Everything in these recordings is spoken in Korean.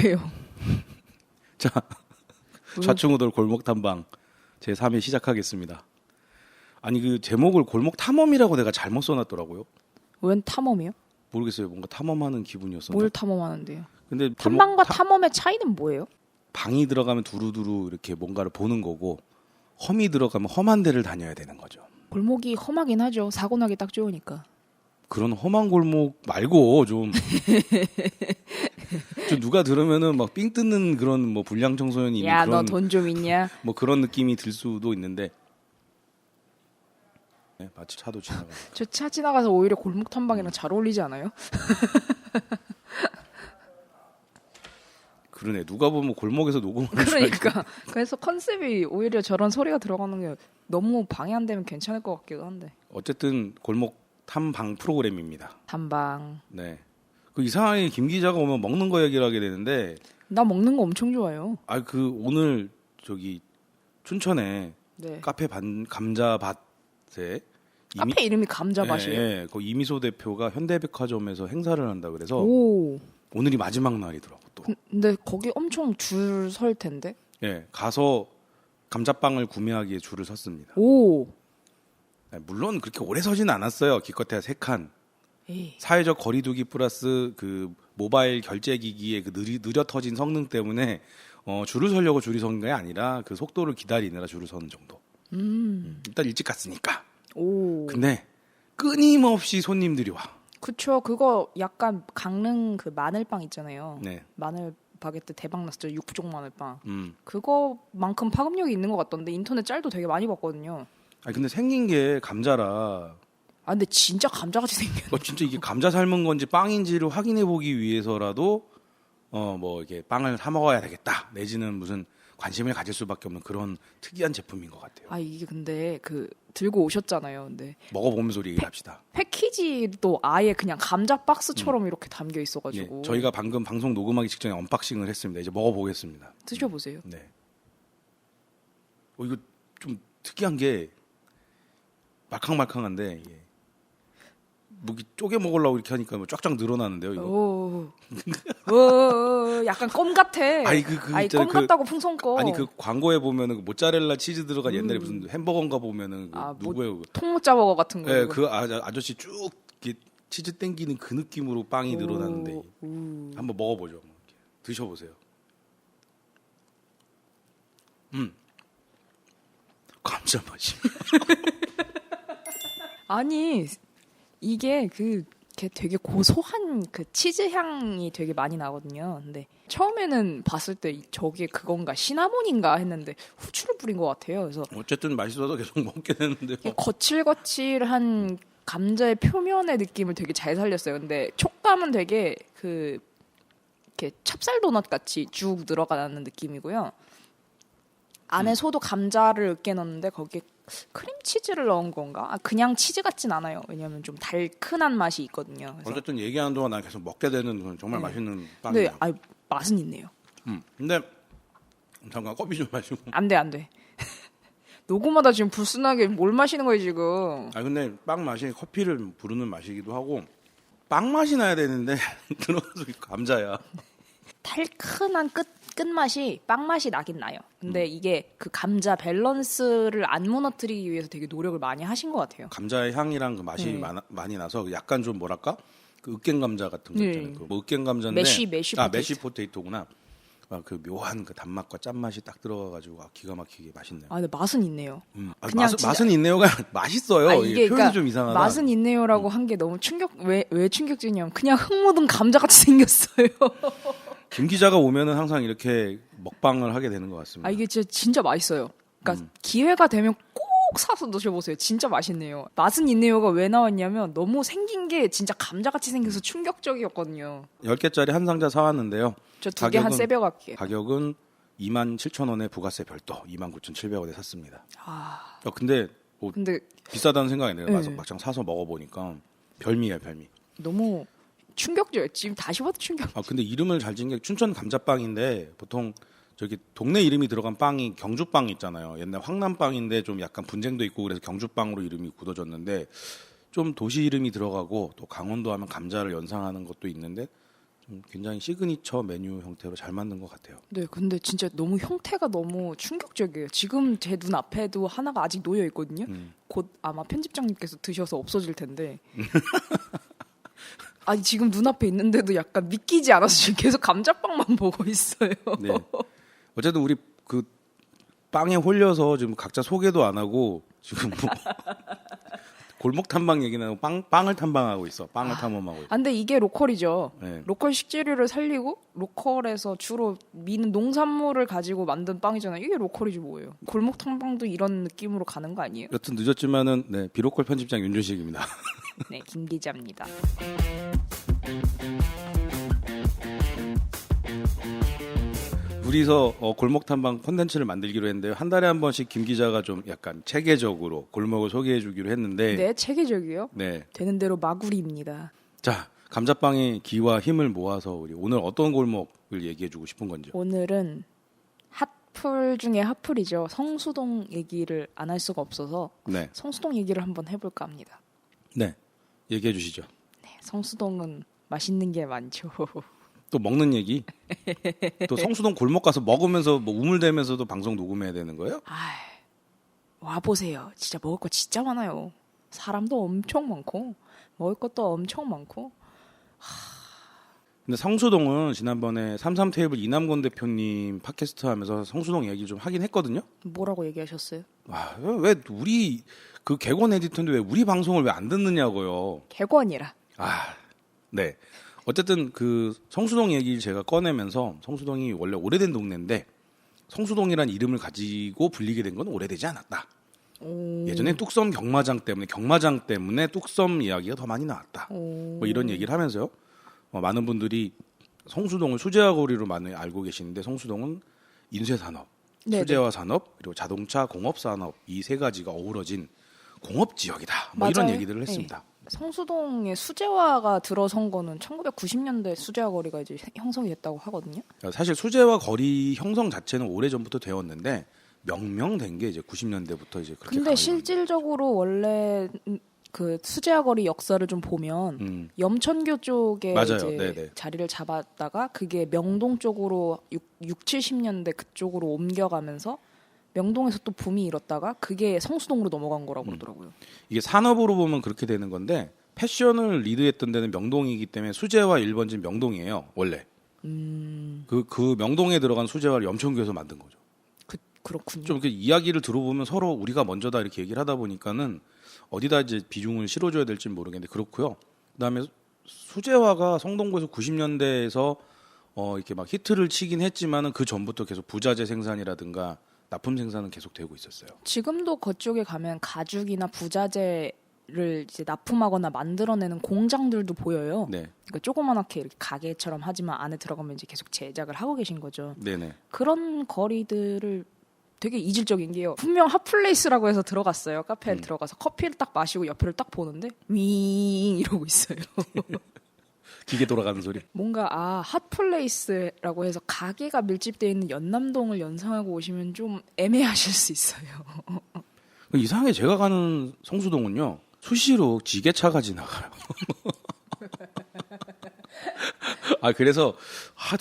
왜요? 자, 좌충우돌 골목 탐방 제 3회 시작하겠습니다. 아니 그 제목을 골목 탐험이라고 내가 잘못 써놨더라고요. 웬 탐험이요? 모르겠어요. 뭔가 탐험하는 기분이었어요. 뭘 탐험하는데요? 근데 탐방과 탐험의 차이는 뭐예요? 방이 들어가면 두루두루 이렇게 뭔가를 보는 거고 험이 들어가면 험한 데를 다녀야 되는 거죠. 골목이 험하긴 하죠. 사고 나기 딱 좋으니까. 그런 험한 골목 말고 좀 누가 들으면은 막 삥 뜯는 그런 뭐 불량 청소년이 야, 너 돈 좀 있냐? 뭐 그런 느낌이 들 수도 있는데 네, 마치 차도 지나가. 저 차 지나가서 오히려 골목 탐방이랑 잘 어울리지 않아요? 그러네. 누가 보면 골목에서 녹음하는 그러니까 그래서 컨셉이 오히려 저런 소리가 들어가는 게 너무 방해 안 되면 괜찮을 것 같기도 한데. 어쨌든 골목 탐방 프로그램입니다. 탐방. 네. 그 이상하게 김 기자가 오면 먹는 거 얘기를 하게 되는데 나 먹는 거 엄청 좋아해요. 그 오늘 저기 춘천에 네. 카페 감자밭에 카페 이름이 감자밭이에요? 예, 그 이미소 대표가 현대백화점에서 행사를 한다 그래서 오. 오늘이 마지막 날이더라고 또. 근데 거기 엄청 줄 설 텐데. 예, 가서 감자빵을 구매하기에 줄을 섰습니다. 오. 네, 물론 그렇게 오래 서지는 않았어요. 기껏해야 3칸. 에이. 사회적 거리두기 플러스 그 모바일 결제 기기의 그 느려 터진 성능 때문에 줄을 서려고 줄이 선 게 아니라 그 속도를 기다리느라 줄을 서는 정도. 일단 일찍 갔으니까. 오. 근데 끊임없이 손님들이 와. 그쵸. 그거 약간 강릉 그 마늘빵 있잖아요. 네. 마늘 바게트 대박 났었죠. 육종 마늘빵. 음. 그거만큼 파급력이 있는 것 같던데 인터넷 짤도 되게 많이 봤거든요. 근데 생긴 게 감자라. 근데 진짜 감자같이 생겼네. 진짜 이게 감자 삶은 건지 빵인지를 확인해 보기 위해서라도 뭐 이렇게 빵을 사 먹어야 되겠다. 내지는 무슨 관심을 가질 수밖에 없는 그런 특이한 제품인 것 같아요. 이게 근데 그 들고 오셨잖아요. 근데 먹어보면서 우리 얘기합시다. 패키지도 아예 그냥 감자 박스처럼 이렇게 담겨 있어가지고. 예, 저희가 방금 방송 녹음하기 직전에 언박싱을 했습니다. 이제 먹어보겠습니다. 드셔보세요. 네. 이거 좀 특이한 게 말캉말캉한데 뭐 쪼개 먹으려고 이렇게 하니까 뭐 쫙쫙 늘어나는데요. 이거. 오, 약간 껌 같아. 껌 같다고 풍선껌. 그 광고에 보면은 그 모짜렐라 치즈 들어간 옛날에 무슨 햄버거인가 보면은 누구예요? 통모짜버거 같은 거. 네, 그 아저씨 쭉 이렇게 치즈 땡기는 그 느낌으로 빵이 늘어나는데 한번 먹어보죠. 드셔보세요. 감자 맛이. 아니 이게 걔 되게 고소한 그 치즈 향이 되게 많이 나거든요. 근데 처음에는 봤을 때 저게 그건가 시나몬인가 했는데 후추를 뿌린 것 같아요. 그래서 어쨌든 맛있어서 계속 먹게 되는데요. 거칠거칠한 감자의 표면의 느낌을 되게 잘 살렸어요. 근데 촉감은 되게 이렇게 찹쌀 도넛 같이 쭉 들어가는 느낌이고요. 안에 소도 감자를 으깨 넣었는데 거기에 크림치즈를 넣은 건가? 그냥 치즈 같진 않아요. 왜냐하면 좀 달큰한 맛이 있거든요. 그래서. 어쨌든 얘기하는 동안 난 계속 먹게 되는 정말 맛있는 빵이에요. 네, 맛은 있네요. 근데 잠깐 커피 좀 마시고. 안 돼. 녹음하다 지금 불순하게 뭘 마시는 거예요 지금? 근데 빵 맛이 커피를 부르는 맛이기도 하고 빵 맛이 나야 되는데 들어가서 감자야. 달큰한 끝맛이 빵 맛이 나긴 나요. 근데 이게 그 감자 밸런스를 안 무너뜨리기 위해서 되게 노력을 많이 하신 것 같아요. 감자의 향이랑 그 맛이 많이 나서 약간 좀 뭐랄까 그 으깬 감자 같은 거 있잖아요. 그 으깬 감자인데 메쉬 포테이토구나. 그 묘한 그 단맛과 짠맛이 딱 들어가가지고 기가 막히게 맛있네요. 근데 맛은 있네요. 맛은 있네요가 맛있어요. 이게 표현이 그러니까 좀 이상하다. 맛은 있네요라고 한 게 너무 왜 충격적이냐면 그냥 흙 묻은 감자 같이 생겼어요. 김 기자가 오면은 항상 이렇게 먹방을 하게 되는 것 같습니다. 이게 진짜 맛있어요. 그러니까 기회가 되면 꼭 사서 드셔보세요. 진짜 맛있네요. 맛은 있네요가 왜 나왔냐면 너무 생긴 게 진짜 감자같이 생겨서 충격적이었거든요. 10개짜리 한 상자 사왔는데요. 저 2개 한 새벽 할게요. 가격은 27,000원에 부가세 별도 29,700원에 샀습니다. 근데 비싸다는 생각이 내가 막상 사서 먹어보니까 별미야 별미. 너무 충격적이에요. 지금 다시 봐도 충격. 근데 이름을 잘 지은 게 춘천 감자빵인데 보통 저기 동네 이름이 들어간 빵이 경주빵 있잖아요. 옛날 황남빵인데 좀 약간 분쟁도 있고 그래서 경주빵으로 이름이 굳어졌는데 좀 도시 이름이 들어가고 또 강원도 하면 감자를 연상하는 것도 있는데 좀 굉장히 시그니처 메뉴 형태로 잘 만든 것 같아요. 네, 근데 진짜 너무 형태가 너무 충격적이에요. 지금 제 눈 앞에도 하나가 아직 놓여 있거든요. 곧 아마 편집장님께서 드셔서 없어질 텐데. 아니 지금 눈앞에 있는데도 약간 믿기지 않아서 지금 계속 감자빵만 보고 있어요. 네. 어쨌든 우리 그 빵에 홀려서 지금 각자 소개도 안 하고 지금 뭐 골목 탐방 얘기는 하고 빵을 탐방하고 있어. 빵을 탐험하고 있어. 근데 이게 로컬이죠. 네. 로컬 식재료를 살리고 로컬에서 주로 미는 농산물을 가지고 만든 빵이잖아요. 이게 로컬이지 뭐예요. 골목 탐방도 이런 느낌으로 가는 거 아니에요? 여튼 늦었지만은 네, 비로컬 편집장 윤준식입니다. 네, 김 기자입니다. 둘이서 골목 탐방 콘텐츠를 만들기로 했는데요. 한 달에 한 번씩 김 기자가 좀 약간 체계적으로 골목을 소개해주기로 했는데. 네, 체계적이요. 네. 되는 대로 마구리입니다. 자, 감자빵의 기와 힘을 모아서 우리 오늘 어떤 골목을 얘기해주고 싶은 건지. 오늘은 핫플 중에 핫플이죠. 성수동 얘기를 안 할 수가 없어서 네. 성수동 얘기를 한번 해볼까 합니다. 네, 얘기해 주시죠. 네, 성수동은 맛있는 게 많죠. 또 먹는 얘기. 또 성수동 골목 가서 먹으면서 뭐 우물대면서도 방송 녹음해야 되는 거예요? 와 보세요. 진짜 먹을 거 진짜 많아요. 사람도 엄청 많고 먹을 것도 엄청 많고. 근데 성수동은 지난번에 33테이블 이남권 대표님 팟캐스트 하면서 성수동 얘기 좀 하긴 했거든요. 뭐라고 얘기하셨어요? 왜 우리 그 객원 에디터인데 왜 우리 방송을 왜 안 듣느냐고요. 객원이라. 네. 어쨌든 그 성수동 얘기를 제가 꺼내면서 성수동이 원래 오래된 동네인데 성수동이란 이름을 가지고 불리게 된 건 오래되지 않았다. 예전에 뚝섬 경마장 때문에 뚝섬 이야기가 더 많이 나왔다. 뭐 이런 얘기를 하면서요. 많은 분들이 성수동을 수제화 거리로 많이 알고 계시는데 성수동은 인쇄산업, 네네. 수제화 산업, 그리고 자동차 공업 산업 이 세 가지가 어우러진 공업 지역이다. 뭐 이런 맞아요. 얘기들을 했습니다. 네. 성수동에 수제화가 들어선 거는 1990년대 수제화 거리가 이제 형성이 됐다고 하거든요. 사실 수제화 거리 형성 자체는 오래 전부터 되었는데 명명된 게 이제 90년대부터 이제 그렇게. 근데 실질적으로 원래 그 수제화 거리 역사를 좀 보면 염천교 쪽에 맞아요. 이제 네네. 자리를 잡았다가 그게 명동 쪽으로 70년대 그쪽으로 옮겨가면서 명동에서 또 붐이 일었다가 그게 성수동으로 넘어간 거라고 그러더라고요. 이게 산업으로 보면 그렇게 되는 건데 패션을 리드했던 데는 명동이기 때문에 수제화 1번지는 명동이에요. 원래. 그 명동에 들어간 수제화를 염천교에서 만든 거죠. 그렇군요. 좀 이렇게 이야기를 들어보면 서로 우리가 먼저다 이렇게 얘기를 하다 보니까는 어디다 이제 비중을 실어줘야 될지 모르겠는데 그렇고요. 그다음에 수제화가 성동구에서 90년대에서 이렇게 막 히트를 치긴 했지만은 그 전부터 계속 부자재 생산이라든가 납품 생산은 계속 되고 있었어요. 지금도 그쪽에 가면 가죽이나 부자재를 이제 납품하거나 만들어내는 공장들도 보여요. 네. 그러니까 조그만하게 이렇게 가게처럼 하지만 안에 들어가면 이제 계속 제작을 하고 계신 거죠. 네네. 그런 거리들을 되게 이질적인 게요. 분명 핫플레이스라고 해서 들어갔어요. 카페에 들어가서 커피를 딱 마시고 옆을 딱 보는데 윙 이러고 있어요. 기계 돌아가는 소리. 뭔가 핫플레이스라고 해서 가게가 밀집되어 있는 연남동을 연상하고 오시면 좀 애매하실 수 있어요. 이상하게 제가 가는 성수동은요. 수시로 지게차가 지나가요. 그래서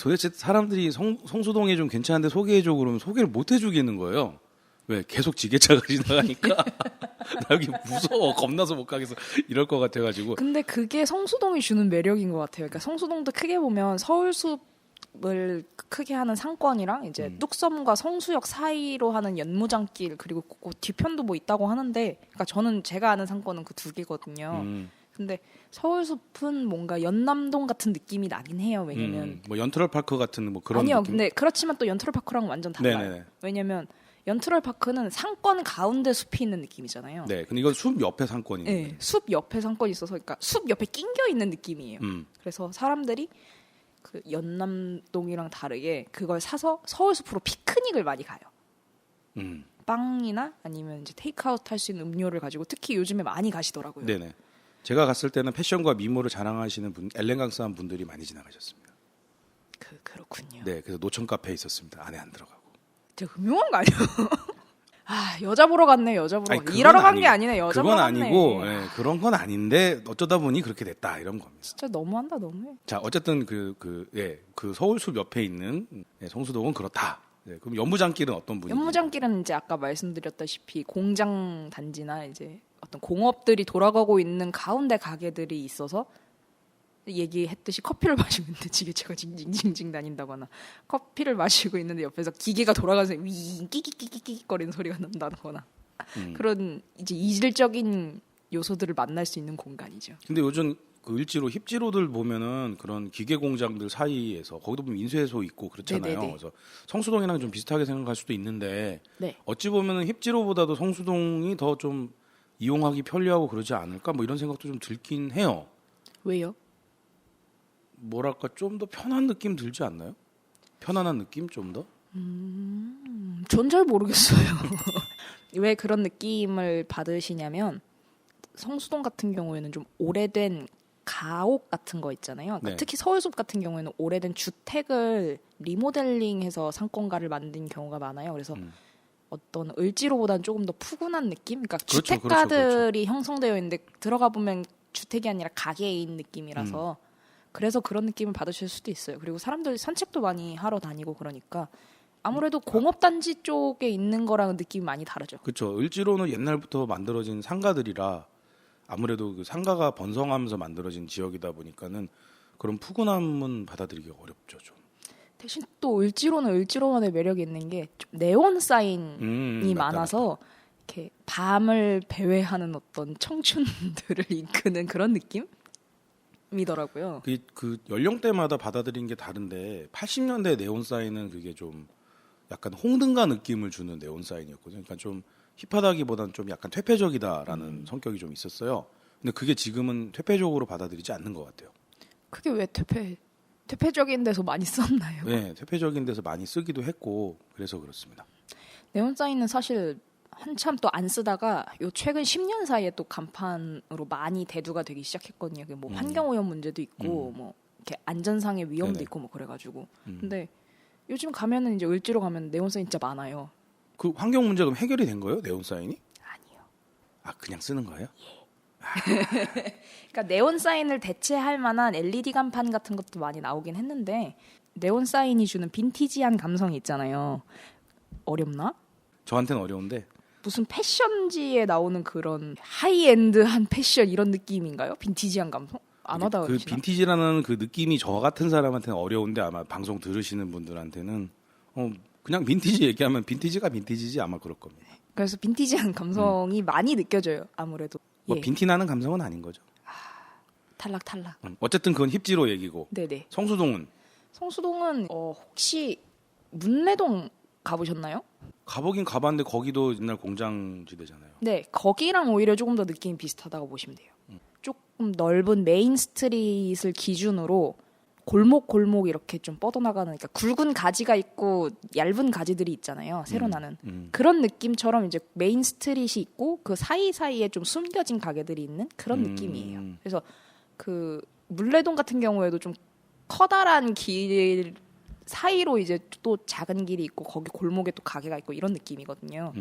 도대체 사람들이 성수동이 좀 괜찮은데 소개해줘 그러면 소개를 못 해주겠는 거예요. 왜? 계속 지게차가 지나가니까 나 여기 무서워 겁나서 못 가겠어 이럴 것 같아가지고. 근데 그게 성수동이 주는 매력인 것 같아요. 그러니까 성수동도 크게 보면 서울숲을 크게 하는 상권이랑 이제 뚝섬과 성수역 사이로 하는 연무장길 그리고 그 뒤편도 뭐 있다고 하는데, 그러니까 저는 제가 아는 상권은 그 두 개거든요. 근데 서울숲은 뭔가 연남동 같은 느낌이 나긴 해요. 왜냐면 뭐 연트럴파크 같은 뭐 그런 아니요. 느낌? 근데 그렇지만 또 연트럴파크랑 완전 달라요. 네네네. 왜냐면 연트럴파크는 상권 가운데 숲이 있는 느낌이잖아요. 네, 근데 이건 숲 옆에 상권이에요. 네, 숲 옆에 상권이 있어서 그러니까 숲 옆에 낑겨 있는 느낌이에요. 그래서 사람들이 그 연남동이랑 다르게 그걸 사서 서울숲으로 피크닉을 많이 가요. 빵이나 아니면 이제 테이크아웃 할 수 있는 음료를 가지고 특히 요즘에 많이 가시더라고요. 네네. 제가 갔을 때는 패션과 미모를 자랑하시는 분, 엘레강스한 분들이 많이 지나가셨습니다. 그렇군요. 네, 그래서 노천 카페에 있었습니다. 안에 안 들어가고. 진짜 음흉한 거 아니에요? 여자 보러 갔네. 여자 보러. 아니, 일하러 간 게 아니네. 여자 그건 보러 갔네. 아니고 그런 건 아닌데 어쩌다 보니 그렇게 됐다 이런 겁니다. 진짜 너무한다 너무해. 자 어쨌든 그 서울숲 옆에 있는 성수동은 그렇다. 그럼 연무장길은 어떤 분위기? 연무장길은 이제 아까 말씀드렸다시피 공장 단지나 이제 어떤 공업들이 돌아가고 있는 가운데 가게들이 있어서 얘기했듯이 커피를 마시고 있는데 지게차가 징징징징 다닌다거나 커피를 마시고 있는데 옆에서 기계가 돌아가면서 위 끼끼끼끼끼 거리는 소리가 난다거나 그런 이제 이질적인 요소들을 만날 수 있는 공간이죠. 근데 요즘 그 을지로 힙지로들 보면은 그런 기계 공장들 사이에서 거기도 보면 인쇄소 있고 그렇잖아요. 네네네. 그래서 성수동이랑 좀 비슷하게 생각할 수도 있는데 네. 어찌 보면은 힙지로보다도 성수동이 더 좀 이용하기 편리하고 그러지 않을까 뭐 이런 생각도 좀 들긴 해요. 왜요? 뭐랄까 좀 더 편한 느낌 들지 않나요? 편안한 느낌 좀 더? 전 잘 모르겠어요. 왜 그런 느낌을 받으시냐면 성수동 같은 경우에는 좀 오래된 가옥 같은 거 있잖아요. 그러니까 네. 특히 서울숲 같은 경우에는 오래된 주택을 리모델링해서 상권가를 만든 경우가 많아요. 그래서 어떤 을지로보다는 조금 더 푸근한 느낌? 그러니까 그렇죠, 주택가들이 형성되어 있는데 들어가 보면 주택이 아니라 가게인 느낌이라서 그래서 그런 느낌을 받으실 수도 있어요. 그리고 사람들 산책도 많이 하러 다니고 그러니까 아무래도 공업단지 쪽에 있는 거랑은 느낌이 많이 다르죠. 그렇죠. 을지로는 옛날부터 만들어진 상가들이라 아무래도 그 상가가 번성하면서 만들어진 지역이다 보니까는 그런 푸근함은 받아들이기가 어렵죠. 좀. 대신 또 을지로는 을지로만의 매력이 있는 게 좀 네온 사인이 맞다, 많아서 이렇게 밤을 배회하는 어떤 청춘들을 이끄는 그런 느낌이더라고요. 그 연령대마다 받아들이는 게 다른데 80년대 네온 사인은 그게 좀 약간 홍등가 느낌을 주는 네온 사인이었거든요. 그러니까 좀 힙하다기보다는 좀 약간 퇴폐적이다라는 성격이 좀 있었어요. 근데 그게 지금은 퇴폐적으로 받아들이지 않는 것 같아요. 그게 왜 퇴폐적인 데서 많이 썼나요? 네, 퇴폐적인 데서 많이 쓰기도 했고 그래서 그렇습니다. 네온 사인은 사실 한참 또 안 쓰다가 요 최근 10년 사이에 또 간판으로 많이 대두가 되기 시작했거든요. 뭐 환경 오염 문제도 있고 뭐 이렇게 안전상의 위험도 네네. 있고 뭐 그래가지고. 근데 요즘 가면은 이제 을지로 가면 네온 사인 진짜 많아요. 그 환경 문제 그럼 해결이 된 거예요? 네온 사인이? 아니요. 아 그냥 쓰는 거예요? 그러니까 네온 사인을 대체할 만한 LED 간판 같은 것도 많이 나오긴 했는데 네온 사인이 주는 빈티지한 감성이 있잖아요. 어렵나? 저한테는 어려운데 무슨 패션지에 나오는 그런 하이엔드한 패션 이런 느낌인가요? 빈티지한 감성? 안 그 와닿으시나? 빈티지라는 그 느낌이 저 같은 사람한테는 어려운데 아마 방송 들으시는 분들한테는 그냥 빈티지 얘기하면 빈티지가 빈티지지 아마 그럴 겁니다. 그래서 빈티지한 감성이 많이 느껴져요. 아무래도. 뭐 예. 빈티나는 감성은 아닌 거죠. 탈락. 어쨌든 그건 힙지로 얘기고 네네. 성수동은 성수동은 혹시 문래동 가보셨나요? 가보긴 가봤는데 거기도 옛날 공장지대잖아요. 네, 거기랑 오히려 조금 더 느낌이 비슷하다고 보시면 돼요. 조금 넓은 메인 스트릿을 기준으로 골목 이렇게 좀 뻗어나가는, 그러니까 굵은 가지가 있고 얇은 가지들이 있잖아요. 새로 나는 그런 느낌처럼 이제 메인 스트릿이 있고 그 사이사이에 좀 숨겨진 가게들이 있는 그런 느낌이에요. 그래서 그 물레동 같은 경우에도 좀 커다란 길 사이로 이제 또 작은 길이 있고 거기 골목에 또 가게가 있고 이런 느낌이거든요.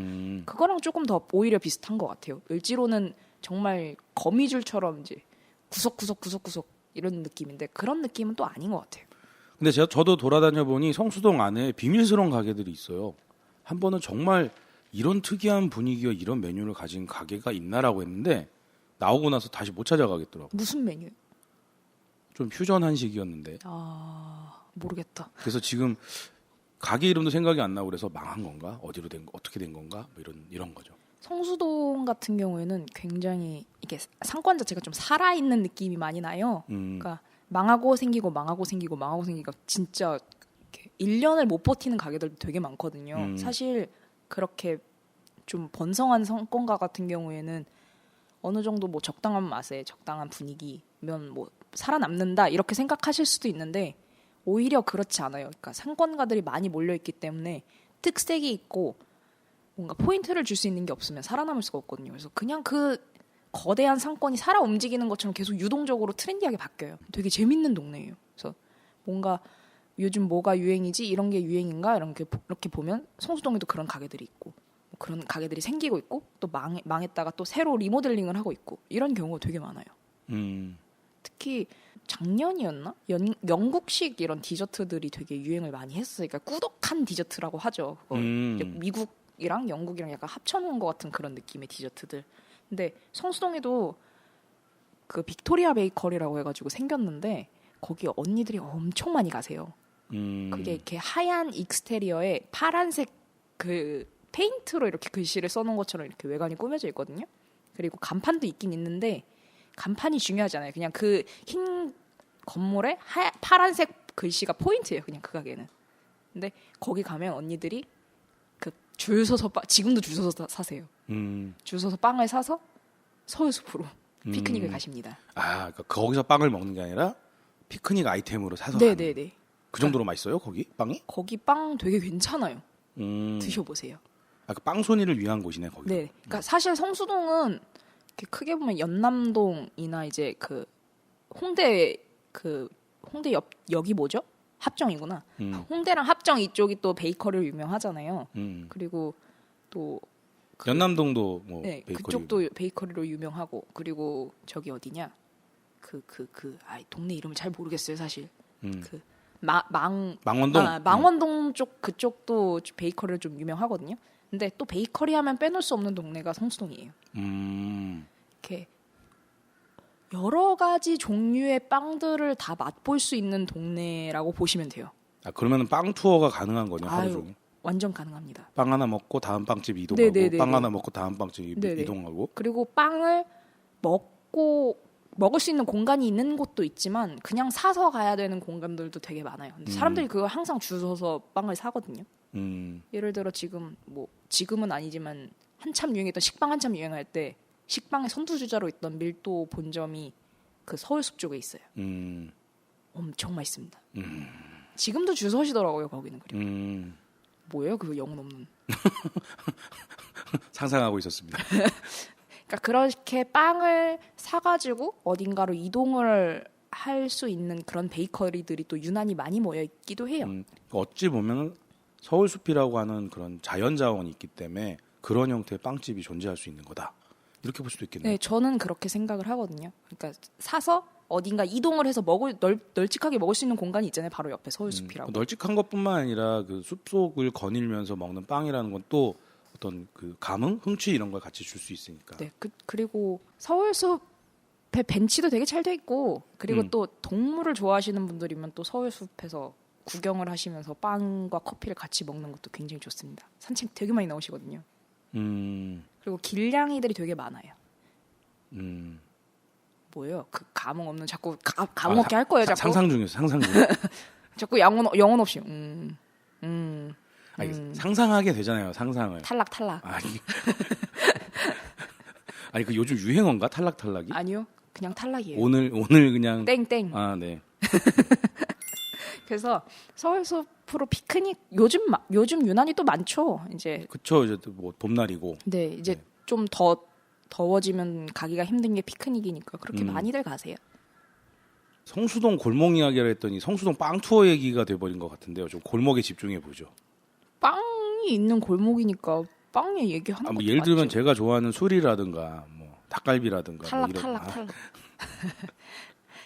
그거랑 조금 더 오히려 비슷한 것 같아요. 을지로는 정말 거미줄처럼 이제 구석구석 이런 느낌인데 그런 느낌은 또 아닌 것 같아요. 근데 저도 돌아다녀 보니 성수동 안에 비밀스러운 가게들이 있어요. 한 번은 정말 이런 특이한 분위기와 이런 메뉴를 가진 가게가 있나라고 했는데 나오고 나서 다시 못 찾아가겠더라고요. 무슨 메뉴? 좀 퓨전 한식이었는데. 모르겠다. 그래서 지금 가게 이름도 생각이 안 나고 그래서 망한 건가? 어떻게 된 건가? 뭐 이런 거죠. 성수동 같은 경우에는 굉장히 이게 상권 자체가 좀 살아있는 느낌이 많이 나요. 그러니까 망하고 생기고 진짜 이렇게 1년을 못 버티는 가게들도 되게 많거든요. 사실 그렇게 좀 번성한 상권가 같은 경우에는 어느 정도 뭐 적당한 맛에 적당한 분위기면 뭐 살아남는다 이렇게 생각하실 수도 있는데 오히려 그렇지 않아요. 그러니까 상권가들이 많이 몰려있기 때문에 특색이 있고 뭔가 포인트를 줄 수 있는 게 없으면 살아남을 수가 없거든요. 그래서 그냥 그 거대한 상권이 살아 움직이는 것처럼 계속 유동적으로 트렌디하게 바뀌어요. 되게 재밌는 동네예요. 그래서 뭔가 요즘 뭐가 유행이지? 이런 게 유행인가? 이렇게 보면 성수동에도 그런 가게들이 있고 그런 가게들이 생기고 있고 또 망했다가 또 새로 리모델링을 하고 있고 이런 경우가 되게 많아요. 특히 작년이었나? 영국식 이런 디저트들이 되게 유행을 많이 했어요. 그러니까 꾸덕한 디저트라고 하죠. 미국이랑 영국이랑 약간 합쳐놓은 것 같은 그런 느낌의 디저트들. 근데 성수동에도 그 빅토리아 베이커리라고 해가지고 생겼는데 거기 언니들이 엄청 많이 가세요. 그게 이렇게 하얀 익스테리어에 파란색 그 페인트로 이렇게 글씨를 써놓은 것처럼 이렇게 외관이 꾸며져 있거든요. 그리고 간판도 있긴 있는데 간판이 중요하지 않아요. 그냥 그 흰 건물에 파란색 글씨가 포인트예요. 그냥 그 가게는. 근데 거기 가면 언니들이 그 줄 서서 지금도 줄 서서 사세요. 줄 서서 빵을 사서 서울숲으로 피크닉을 가십니다. 아, 그러니까 거기서 빵을 먹는 게 아니라 피크닉 아이템으로 사서 네네네. 그 정도로 맛있어요? 거기 빵이? 거기 빵 되게 괜찮아요. 드셔보세요. 아, 그 빵손이를 위한 곳이네 거기. 네. 그러니까 사실 성수동은 이렇게 크게 보면 연남동이나 이제 그 홍대 역이 뭐죠? 합정이구나. 홍대랑 합정 이쪽이 또 베이커리로 유명하잖아요. 그리고 또 연남동도 뭐 네, 베이커리. 그쪽도 베이커리로 유명하고 그리고 저기 어디냐? 동네 이름을 잘 모르겠어요 사실. 망원동. 망원동 쪽 그쪽도 베이커리로 좀 유명하거든요. 근데 또 베이커리 하면 빼놓을 수 없는 동네가 성수동이에요. 이렇게 여러 가지 종류의 빵들을 다 맛볼 수 있는 동네라고 보시면 돼요. 아, 그러면 빵 투어가 가능한 거냐 하루 종일? 완전 가능합니다. 빵 하나 먹고 다음 빵집 이동하고 네네네네. 빵 하나 먹고 다음 빵집 네네. 이동하고. 그리고 빵을 먹을 수 있는 공간이 있는 곳도 있지만 그냥 사서 가야 되는 공간들도 되게 많아요. 근데 사람들이 그걸 항상 줄 서서 빵을 사거든요. 예를 들어 지금은 아니지만 한참 유행했던 식빵 한참 유행할 때 식빵의 선두주자로 있던 밀도 본점이 그 서울숲 쪽에 있어요. 엄청 맛있습니다. 지금도 줄 서시더라고요 거기는. 그리고 뭐예요 그 영혼 없는 상상하고 있었습니다. 그러니까 그렇게 빵을 사가지고 어딘가로 이동을 할 수 있는 그런 베이커리들이 또 유난히 많이 모여 있기도 해요. 어찌 보면 서울숲이라고 하는 그런 자연 자원이 있기 때문에 그런 형태의 빵집이 존재할 수 있는 거다. 이렇게 볼 수도 있겠네요. 네, 저는 그렇게 생각을 하거든요. 그러니까 사서 어딘가 이동을 해서 널찍하게 먹을 수 있는 공간이 있잖아요. 바로 옆에 서울숲이라고. 널찍한 것뿐만 아니라 그 숲속을 거닐면서 먹는 빵이라는 건 또 어떤 그 감흥, 흥취 이런 걸 같이 줄 수 있으니까. 네, 그리고 서울숲에 벤치도 되게 잘 돼 있고 그리고 또 동물을 좋아하시는 분들이면 또 서울숲에서 구경을 하시면서 빵과 커피를 같이 먹는 것도 굉장히 좋습니다. 산책 되게 많이 나오시거든요. 그리고 길냥이들이 되게 많아요. 뭐예요? 그 감흥 없는 자꾸 감흥 없게 할 거예요. 자꾸 상상 중에서 상상 중. 자꾸 영혼 없이. 상상하게 되잖아요. 상상을. 탈락. 아니 그 요즘 유행어인가 탈락이? 아니요, 그냥 탈락이에요. 오늘 그냥 땡땡. 아 네. 그래서 서울숲으로 피크닉 요즘 유난히 또 많죠. 이제 그쵸. 이제 뭐 봄날이고. 네, 이제 좀 더워지면 가기가 힘든 게 피크닉이니까 그렇게 많이들 가세요. 성수동 골목 이야기를 했더니 성수동 빵 투어 얘기가 돼버린 것 같은데요. 좀 골목에 집중해 보죠. 빵이 있는 골목이니까 빵에 얘기하는 것도 뭐 예를 들면 맞죠. 제가 좋아하는 술이라든가 뭐 닭갈비라든가 탈락.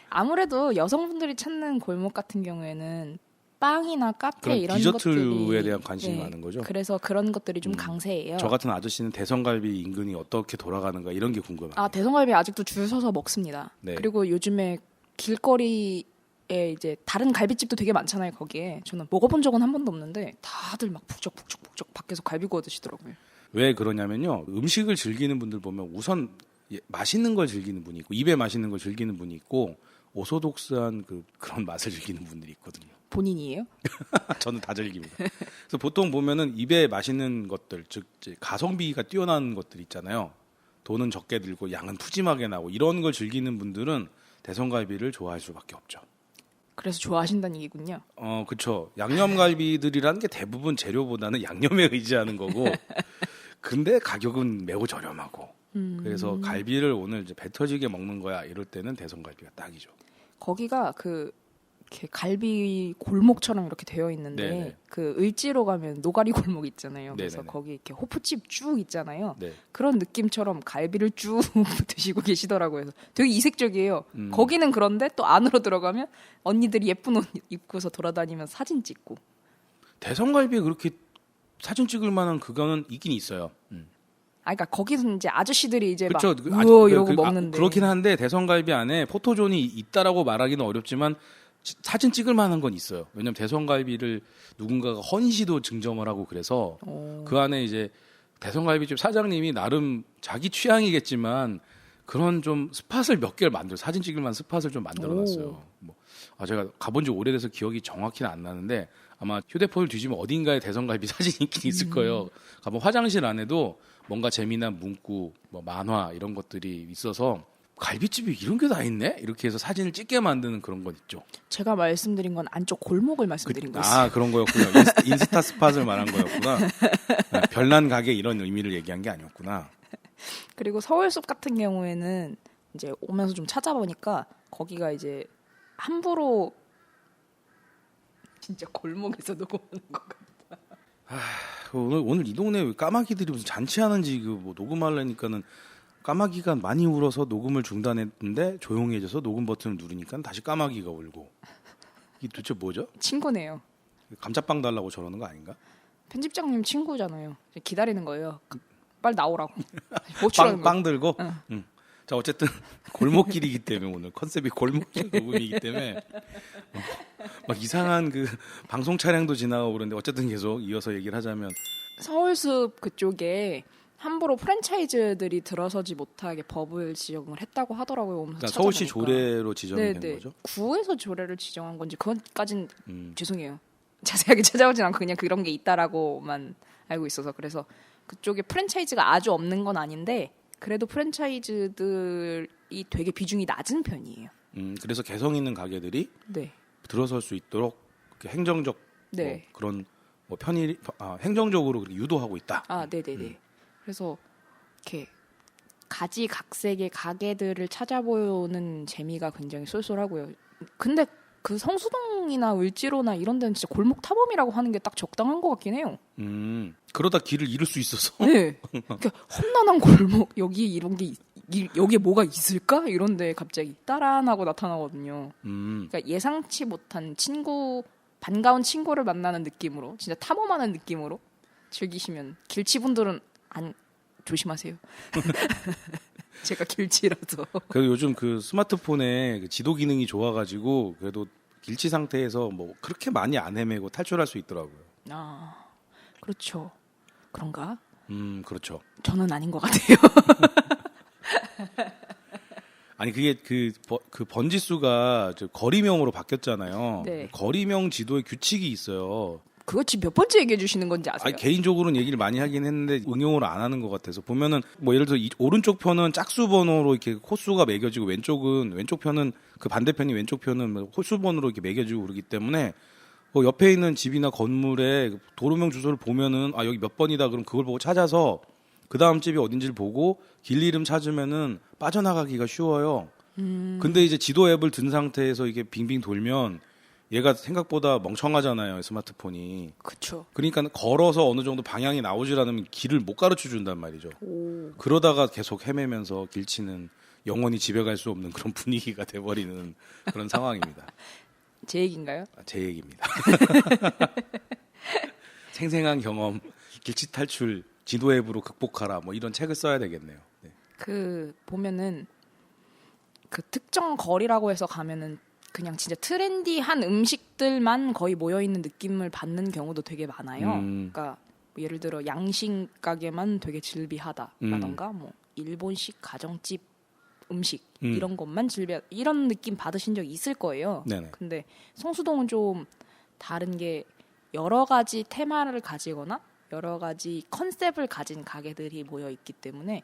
아무래도 여성분들이 찾는 골목 같은 경우에는 빵이나 카페 이런 디저트에 것들이 대한 관심이 많은 거죠. 그래서 그런 것들이 좀 강세예요. 저 같은 아저씨는 대성갈비 인근이 어떻게 돌아가는가 이런 게 궁금해요. 아, 대성갈비 아직도 줄 서서 먹습니다. 네. 그리고 요즘에 길거리에 이제 다른 갈비집도 되게 많잖아요. 거기에 저는 먹어본 적은 한 번도 없는데 다들 막 북적북적 밖에서 갈비 구워 드시더라고요. 왜 그러냐면요. 음식을 즐기는 분들 보면 우선 맛있는 걸 즐기는 분이 있고 입에 맛있는 걸 즐기는 분이 있고 오소독스한 그런 맛을 즐기는 분들이 있거든요. 본인이에요? 저는 다 즐깁니다. 그래서 보통 보면은 입에 맛있는 것들, 즉 가성비가 뛰어난 것들 있잖아요. 돈은 적게 들고 양은 푸짐하게 나고 이런 걸 즐기는 분들은 대성갈비를 좋아할 수밖에 없죠. 그래서 좋아하신다는 얘기군요. 그렇죠. 양념갈비들이라는 게 대부분 재료보다는 양념에 의지하는 거고, 근데 가격은 매우 저렴하고. 그래서 갈비를 오늘 이제 배 터지게 먹는 거야 이럴 때는 대성갈비가 딱이죠. 거기가 이렇게 갈비 골목처럼 이렇게 되어 있는데 네네. 그 을지로 가면 노가리 골목 있잖아요. 그래서 네네네. 거기 이렇게 호프집 쭉 있잖아요. 네. 그런 느낌처럼 갈비를 쭉 드시고 계시더라고요. 그래서 되게 이색적이에요. 거기는 그런데 또 안으로 들어가면 언니들이 예쁜 옷 입고서 돌아다니면서 사진 찍고. 대성갈비에 그렇게 사진 찍을 만한 그거는 있긴 있어요. 아, 그러니까 거기서 이제 아저씨들이 이제 그쵸. 막 우와 이러고 그, 먹는데. 그렇긴 한데 대성갈비 안에 포토존이 있다라고 말하기는 어렵지만 사진 찍을 만한 건 있어요. 왜냐면 대성갈비를 누군가가 헌시도 증정을 하고 그래서 그 안에 이제 대성갈비집 사장님이 나름 자기 취향이겠지만 그런 좀 스팟을 몇 개를 만들어 사진 찍을 만한 스팟을 좀 만들어놨어요. 뭐, 제가 가본 지 오래돼서 기억이 정확히는 안 나는데 아마 휴대폰을 뒤지면 어딘가에 대성갈비 사진이 있긴 있을 거예요. 가본 화장실 안에도 뭔가 재미난 문구, 뭐 만화 이런 것들이 있어서 갈비집이 이런 게 다 있네? 이렇게 해서 사진을 찍게 만드는 그런 건 있죠. 제가 말씀드린 건 안쪽 골목을 말씀드린 거였어요. 그런 거였구나. 인스타 스팟을 말한 거였구나. 별난 가게 이런 의미를 얘기한 게 아니었구나. 그리고 서울숲 같은 경우에는 이제 오면서 좀 찾아보니까 거기가 이제 함부로 진짜 골목에서 녹음하는 것 같아. 오늘 이 동네 왜 까마귀들이 무슨 잔치하는지 뭐 녹음하려니까는 까마귀가 많이 울어서 녹음을 중단했는데 조용해져서 녹음 버튼을 누르니까 다시 까마귀가 울고. 이게 도대체 뭐죠? 친구네요. 감자빵 달라고 저러는 거 아닌가? 편집장님 친구잖아요. 기다리는 거예요. 빨리 나오라고. 호출하는 빵 들고. 응. 자 어쨌든 골목길이기 때문에 오늘 컨셉이 골목길 녹음이기 때문에 막 이상한 그 방송 차량도 지나가고 그러는데 어쨌든 계속 이어서 얘기를 하자면 서울숲 그쪽에 함부로 프랜차이즈들이 들어서지 못하게 법을 지정을 했다고 하더라고요. 그러니까 서울시 조례로 지정이 된 거죠? 구에서 조례를 지정한 건지 그것까진 죄송해요. 자세하게 찾아오진 않고 그냥 그런 게 있다라고만 알고 있어서 그래서 그쪽에 프랜차이즈가 아주 없는 건 아닌데 그래도 프랜차이즈들이 되게 비중이 낮은 편이에요. 그래서 개성 있는 가게들이 네. 들어설 수 있도록 행정적 네. 뭐 그런 뭐 행정적으로 그렇게 유도하고 있다. 네네네. 그래서 이렇게 가지각색의 가게들을 찾아보는 재미가 굉장히 쏠쏠하고요. 근데 그 성수동이나 을지로나 이런 데는 진짜 골목 탐험이라고 하는 게 딱 적당한 것 같긴 해요. 그러다 길을 잃을 수 있어서. 네. 그러니까 험난한 골목 여기 이런 게 여기에 뭐가 있을까? 이런데 갑자기 따란하고 나타나거든요. 그러니까 예상치 못한 반가운 친구를 만나는 느낌으로 진짜 탐험하는 느낌으로 즐기시면 길치분들은 조심하세요. 제가 길치라서. 그리고 요즘 그 스마트폰에 그 지도 기능이 좋아가지고 그래도 길치 상태에서 뭐 그렇게 많이 안 헤매고 탈출할 수 있더라고요. 그렇죠. 그런가? 그렇죠. 저는 아닌 것 같아요. 아니 그게 그 번지수가 거리명으로 바뀌었잖아요. 네. 거리명 지도에 규칙이 있어요. 그거 지금 몇 번째 얘기해 주시는 건지 아세요? 아니, 개인적으로는 얘기를 많이 하긴 했는데 응용을 안 하는 것 같아서 보면은 뭐 예를 들어 오른쪽 편은 짝수 번호로 이렇게 호수가 매겨지고 왼쪽 편은 그 반대편이 왼쪽 편은 뭐 호수 번호로 이렇게 매겨지고 그러기 때문에 옆에 있는 집이나 건물에 도로명 주소를 보면은 여기 몇 번이다 그럼 그걸 보고 찾아서 그 다음 집이 어딘지를 보고 길 이름 찾으면은 빠져나가기가 쉬워요. 근데 이제 지도 앱을 든 상태에서 이게 빙빙 돌면 얘가 생각보다 멍청하잖아요, 스마트폰이. 그렇죠. 그러니까 걸어서 어느 정도 방향이 나오질 않으면 길을 못 가르쳐 준단 말이죠. 오. 그러다가 계속 헤매면서 길치는 영원히 집에 갈 수 없는 그런 분위기가 돼버리는 그런 상황입니다. 제 얘기인가요? 제 얘기입니다. 생생한 경험, 길치 탈출, 지도 앱으로 극복하라 뭐 이런 책을 써야 되겠네요. 네. 보면은 그 특정 거리라고 해서 가면은 그냥 진짜 트렌디한 음식들만 거의 모여 있는 느낌을 받는 경우도 되게 많아요. 그러니까 뭐 예를 들어 양식 가게만 되게 즐비하다라던가 뭐 일본식 가정집 음식 이런 것만 이런 느낌 받으신 적 있을 거예요. 네네. 근데 성수동은 좀 다른 게 여러 가지 테마를 가지거나 여러 가지 컨셉을 가진 가게들이 모여 있기 때문에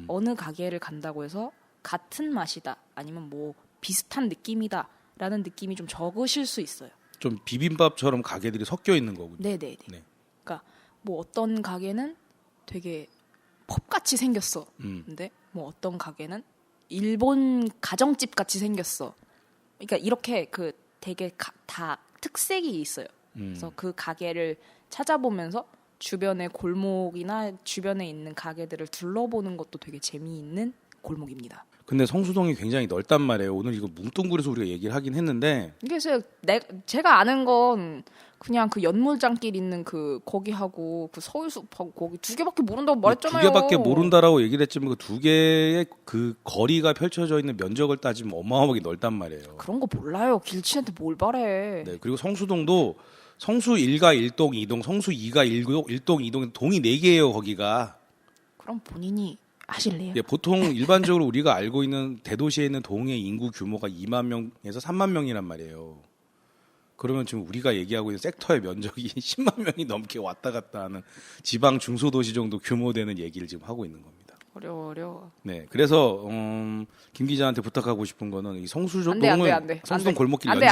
어느 가게를 간다고 해서 같은 맛이다 아니면 뭐 비슷한 느낌이다 라는 느낌이 좀 적으실 수 있어요. 좀 비빔밥처럼 가게들이 섞여 있는 거군요. 네네네. 네. 그러니까 뭐 어떤 가게는 되게 펍같이 생겼어. 근데 뭐 어떤 가게는 일본 가정집 같이 생겼어. 그러니까 이렇게 그 되게 다 특색이 있어요. 그래서 그 가게를 찾아보면서 주변의 골목이나 주변에 있는 가게들을 둘러보는 것도 되게 재미있는 골목입니다. 근데 성수동이 굉장히 넓단 말이에요. 오늘 이거 뭉뚱그려서 우리가 얘기를 하긴 했는데 이게 제가 아는 건 그냥 그 연물장길 있는 그 거기하고 그 서울숲하고 거기 두 개밖에 모른다고 말했잖아요. 두 개밖에 모른다라고 얘기를 했지만 그 두 개의 그 거리가 펼쳐져 있는 면적을 따지면 어마어마하게 넓단 말이에요. 그런 거 몰라요. 길치한테 뭘 바래. 네, 그리고 성수동도 성수 1가 1동 2동, 성수 2가 1동 2동 동이 4개예요, 거기가. 그럼 본인이 하실래요? 예, 보통 일반적으로 우리가 알고 있는 대도시에 있는 동의 인구 규모가 2만 명에서 3만 명이란 말이에요. 그러면 지금 우리가 얘기하고 있는 섹터의 면적이 10만 명이 넘게 왔다 갔다 하는 지방 중소도시 정도 규모 되는 얘기를 지금 하고 있는 겁니다. 어려워. 네, 그래서 김 기자한테 부탁하고 싶은 거는 이 성수동을 성수동 골목길 안 돼.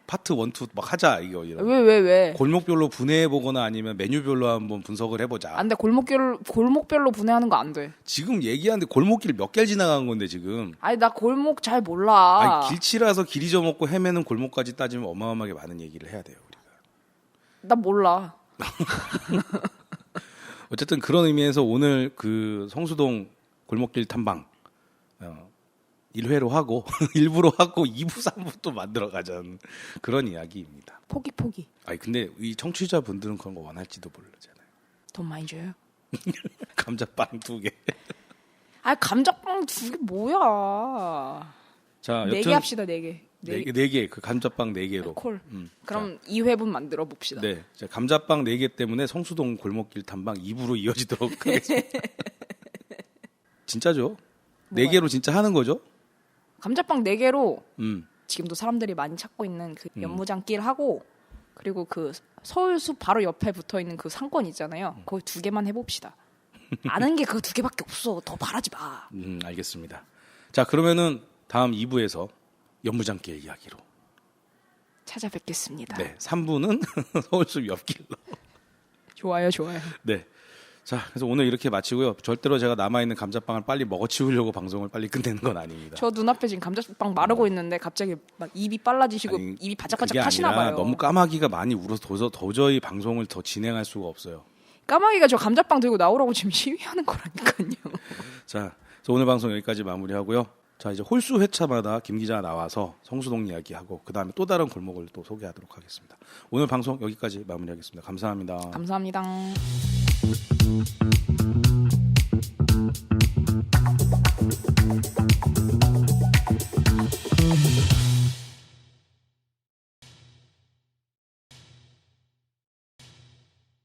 파트 1, 2 막 하자 이거. 왜? 골목별로 분해해 보거나 아니면 메뉴별로 한번 분석을 해보자. 안 돼. 골목별로 분해하는 거 안 돼. 지금 얘기하는데 골목길 몇 개를 지나간 건데 지금. 아니 나 골목 잘 몰라. 아니, 길치라서 길 잊어먹고 헤매는 골목까지 따지면 어마어마하게 많은 얘기를 해야 돼요 우리가. 나 몰라. 어쨌든 그런 의미에서 오늘 그 성수동 골목길 탐방 1회로 하고 일부로 하고 2부, 3부 또 만들어 가자는 그런 이야기입니다. 포기. 아니 근데 이 청취자분들은 그런 거 원할지도 모르잖아요. 돈 많이 줘요? 감자빵 2개. 아 감자빵 2개 뭐야? 자, 4개 합시다. 4개. 4개 그 감자빵 4개로. 콜. 그럼 2회분 만들어 봅시다. 네. 자, 감자빵 4개 때문에 성수동 골목길 탐방 2부로 이어지도록 하겠습니다. 진짜죠? 4개로 진짜 하는 거죠? 감자빵 4개로 지금도 사람들이 많이 찾고 있는 그 연무장길 하고 그리고 그 서울숲 바로 옆에 붙어 있는 그 상권 있잖아요. 거기 2개만 해봅시다. 아는 게 그 2개밖에 없어. 더 바라지 마. 알겠습니다. 자, 그러면은 다음 2부에서 연무장길 이야기로 찾아뵙겠습니다. 네, 3부는 서울숲 옆길로. 좋아요. 네. 자, 그래서 오늘 이렇게 마치고요. 절대로 제가 남아있는 감자빵을 빨리 먹어치우려고 방송을 빨리 끝내는 건 아닙니다. 저 눈앞에 지금 감자빵 마르고 있는데 갑자기 막 입이 빨라지시고 입이 바짝바짝 타시나 봐요. 너무 까마귀가 많이 울어서 도저히 방송을 더 진행할 수가 없어요. 까마귀가 저 감자빵 들고 나오라고 지금 시위하는 거라니까요. 자, 그래서 오늘 방송 여기까지 마무리하고요. 자, 이제 홀수 회차마다 김 기자가 나와서 성수동 이야기하고 그 다음에 또 다른 골목을 또 소개하도록 하겠습니다. 오늘 방송 여기까지 마무리하겠습니다. 감사합니다. 감사합니다.